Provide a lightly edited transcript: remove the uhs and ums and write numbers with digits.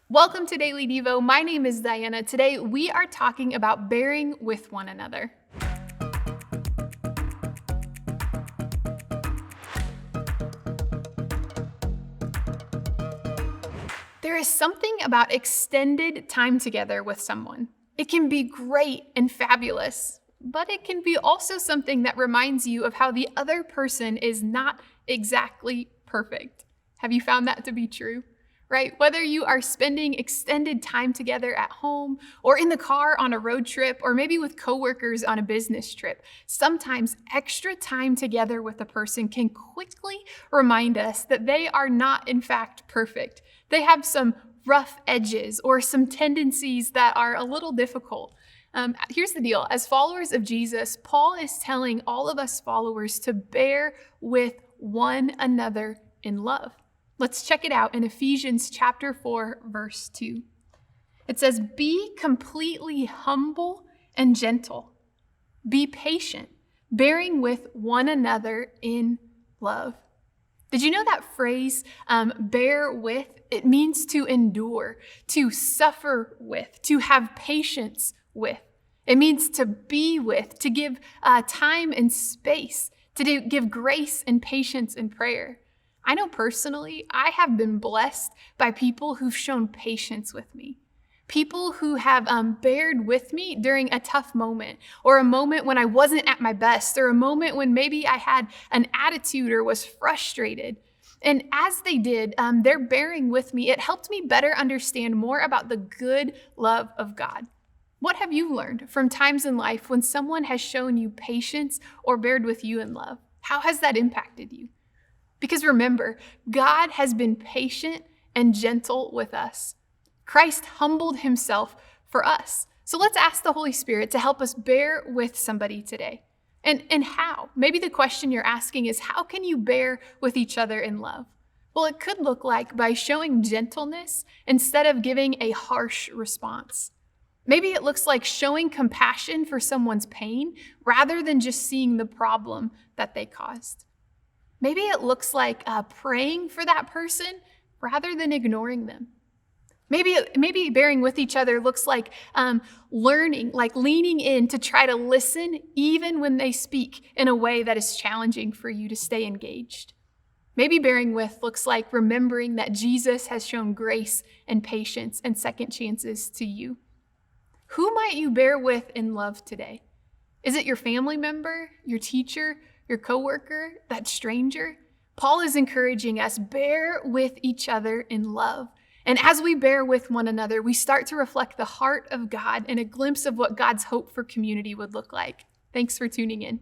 Welcome to Daily Devo. My name is Diana. Today we are talking about bearing with one another. There is something about extended time together with someone. It can be great and fabulous, but it can be also something that reminds you of how the other person is not exactly perfect. Have you found that to be true? Right? Whether you are spending extended time together at home or in the car on a road trip or maybe with coworkers on a business trip, sometimes extra time together with a person can quickly remind us that they are not in fact perfect. They have some rough edges or some tendencies that are a little difficult. Here's the deal. As followers of Jesus, Paul is telling all of us followers to bear with one another in love. Let's check it out in Ephesians chapter 4, verse 2. It says, "Be completely humble and gentle. Be patient, bearing with one another in love." Did you know that phrase, bear with? It means to endure, to suffer with, to have patience with. It means to be with, to give time and space, to give grace and patience in prayer. I know personally, I have been blessed by people who've shown patience with me. People who have bared with me during a tough moment, or a moment when I wasn't at my best, or a moment when maybe I had an attitude or was frustrated. And as they did, their bearing with me, it helped me better understand more about the good love of God. What have you learned from times in life when someone has shown you patience or bared with you in love? How has that impacted you? Because remember, God has been patient and gentle with us. Christ humbled himself for us. So let's ask the Holy Spirit to help us bear with somebody today. And how? Maybe the question you're asking is, how can you bear with each other in love? Well, it could look like by showing gentleness instead of giving a harsh response. Maybe it looks like showing compassion for someone's pain rather than just seeing the problem that they caused. Maybe it looks like praying for that person rather than ignoring them. Maybe bearing with each other looks like learning, like leaning in to try to listen even when they speak in a way that is challenging for you to stay engaged. Maybe bearing with looks like remembering that Jesus has shown grace and patience and second chances to you. Who might you bear with in love today? Is it your family member, your teacher, your coworker, that stranger? Paul is encouraging us, bear with each other in love. And as we bear with one another, we start to reflect the heart of God and a glimpse of what God's hope for community would look like. Thanks for tuning in.